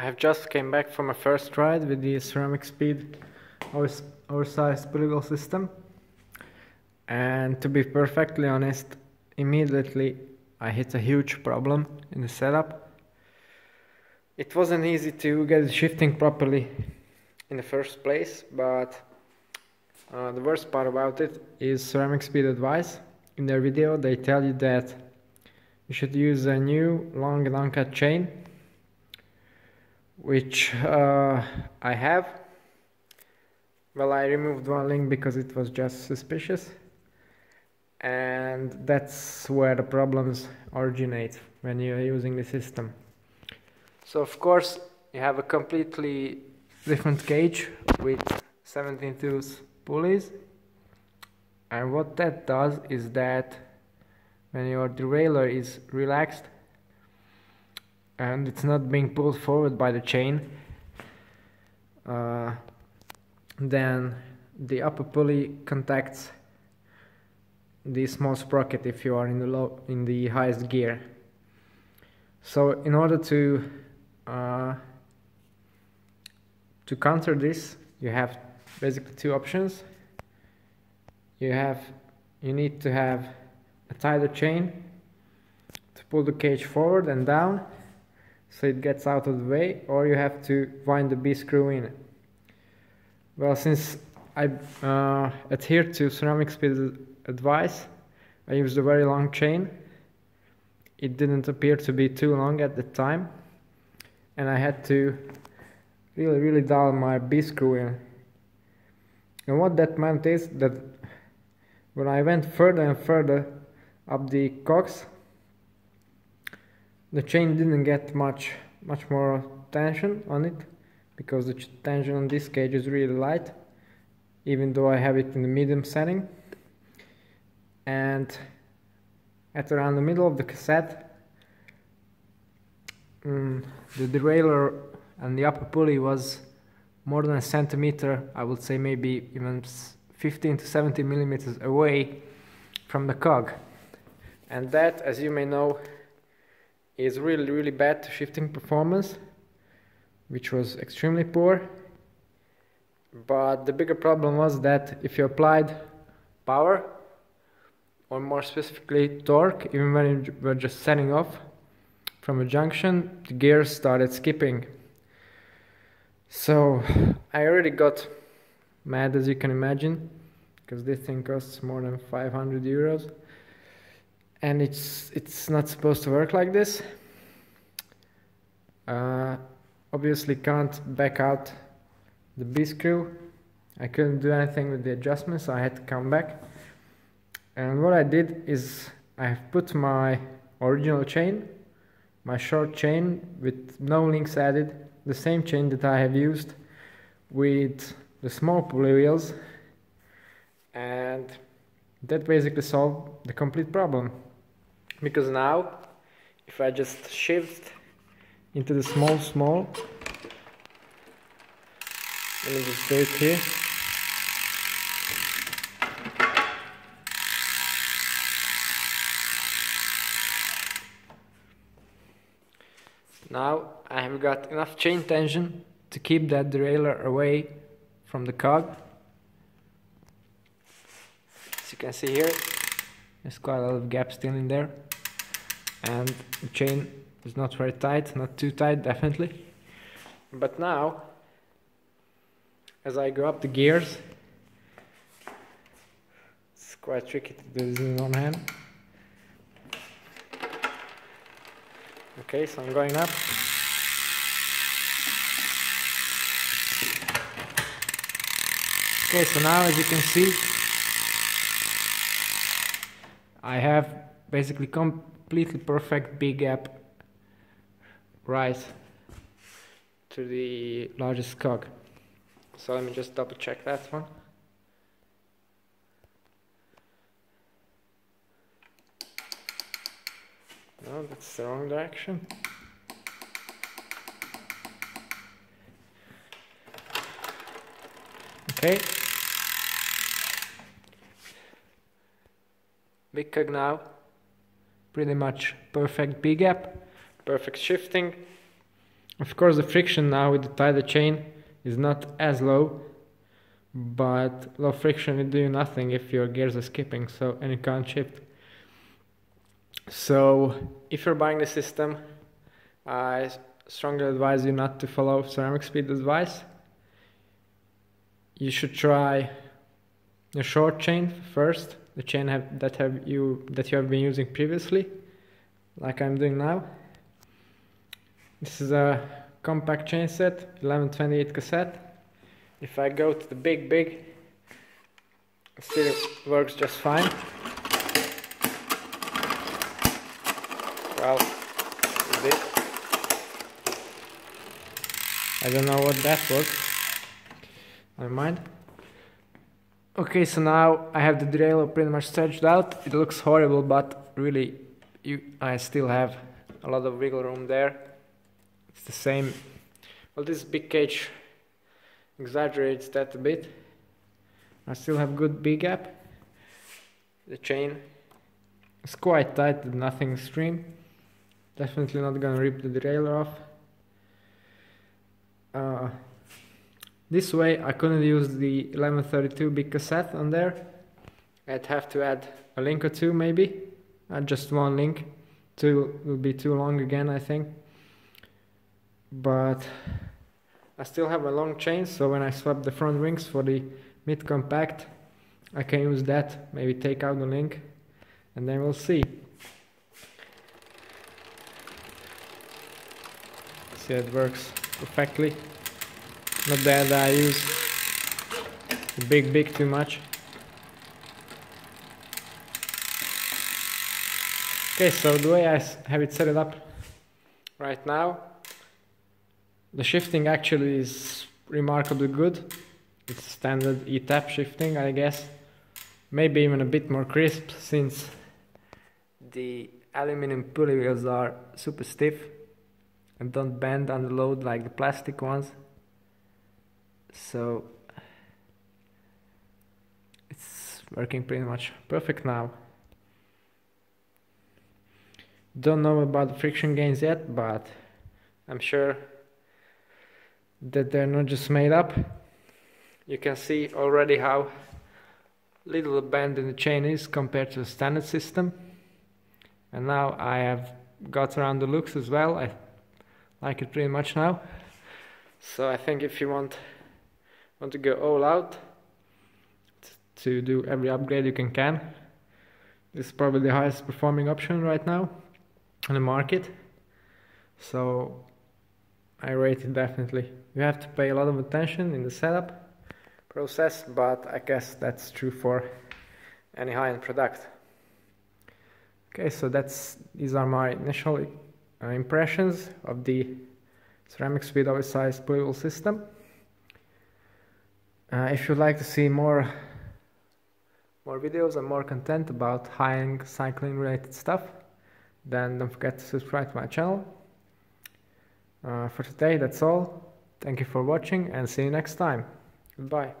I have just came back from a first ride with the Ceramicspeed Oversized polygonal system, and to be perfectly honest, immediately I hit a huge problem in the setup. It wasn't easy to get it shifting properly in the first place, but the worst part about it is Ceramicspeed advice. In their video they tell you that you should use a new long and uncut chain, which I have. Well, I removed one link because it was just suspicious, and that's where the problems originate when you're using the system. So of course you have a completely different cage with 17-tooth pulleys, and what that does is that when your derailleur is relaxed and it's not being pulled forward by the chain, then the upper pulley contacts the small sprocket if you are in the highest gear. So in order to counter this, you have basically two options. You need to have a tighter chain to pull the cage forward and down so it gets out of the way, or you have to wind the B-screw in. Well, since I adhere to Ceramicspeed advice, I used a very long chain. It didn't appear to be too long at the time, and I had to really dial my B-screw in. And what that meant is that when I went further and further up the cogs, the chain didn't get much more tension on it, because the tension on this cage is really light, even though I have it in the medium setting. And at around the middle of the cassette, the derailleur and the upper pulley was more than a centimeter, I would say maybe even 15 to 70 millimeters away from the cog. And that, as you may know, is really bad to shifting performance, which was extremely poor. But the bigger problem was that if you applied power, or more specifically torque, even when you were just setting off from a junction, the gears started skipping. So I already got mad, as you can imagine, because this thing costs more than 500 euros, and it's not supposed to work like this. Obviously can't back out the B-screw. I couldn't do anything with the adjustment, so I had to come back. And what I did is I have put my original chain, my short chain with no links added, the same chain that I have used with the small pulley wheels, and that basically solved the complete problem. Because now, if I just shift into the small, let me just do it here. Now I have got enough chain tension to keep that derailleur away from the cog. As you can see here, there's quite a lot of gap still in there, and the chain is not very tight, not too tight definitely. But now, as I go up the gears, it's quite tricky to do this in one hand. Okay, so I'm going up. Okay, so now as you can see, I have basically completely perfect B-gap right to the largest cog. So let me just double check that one. No, that's the wrong direction. Okay. Big cog now. Pretty much perfect B-gap, perfect shifting. Of course the friction now with the tighter chain is not as low, but low friction will do nothing if your gears are skipping, so, and you can't shift. So if you're buying the system, I strongly advise you not to follow Ceramicspeed advice. You should try a short chain first, the chain that you have been using previously, like I'm doing now. This is a compact chain set, 1128 cassette. If I go to the big, it still works just fine. Well, this. I don't know what that was. Never mind. Okay, so now I have the derailleur pretty much stretched out. It looks horrible, but really, I still have a lot of wiggle room there. It's the same. Well, this big cage exaggerates that a bit. I still have good B gap. The chain is quite tight, nothing extreme. Definitely not gonna rip the derailleur off. This way I couldn't use the 1132 big cassette on there. I'd have to add a link or two maybe. Just one link. Two will be too long again, I think. But I still have a long chain, so when I swap the front rings for the mid compact, I can use that, maybe take out the link, and then we'll see. See, it works perfectly. Not that I use the big too much. Okay, so the way I have it set it up right now, the shifting actually is remarkably good. It's standard eTap shifting, I guess. Maybe even a bit more crisp, since the aluminum pulley wheels are super stiff and don't bend under load like the plastic ones. So it's working pretty much perfect now. Don't know about the friction gains yet, but I'm sure that they're not just made up. You can see already how little the bend in the chain is compared to the standard system. And now I have got around the looks as well. I like it pretty much now. So I think if you want to go all out to do every upgrade you can. This is probably the highest performing option right now on the market. So I rate it definitely. You have to pay a lot of attention in the setup process, but I guess that's true for any high-end product. Okay, so these are my initial impressions of the Ceramicspeed Oversized pulley wheel system. If you'd like to see more videos and more content about high-end cycling related stuff, then don't forget to subscribe to my channel. For today, that's all. Thank you for watching and see you next time. Goodbye.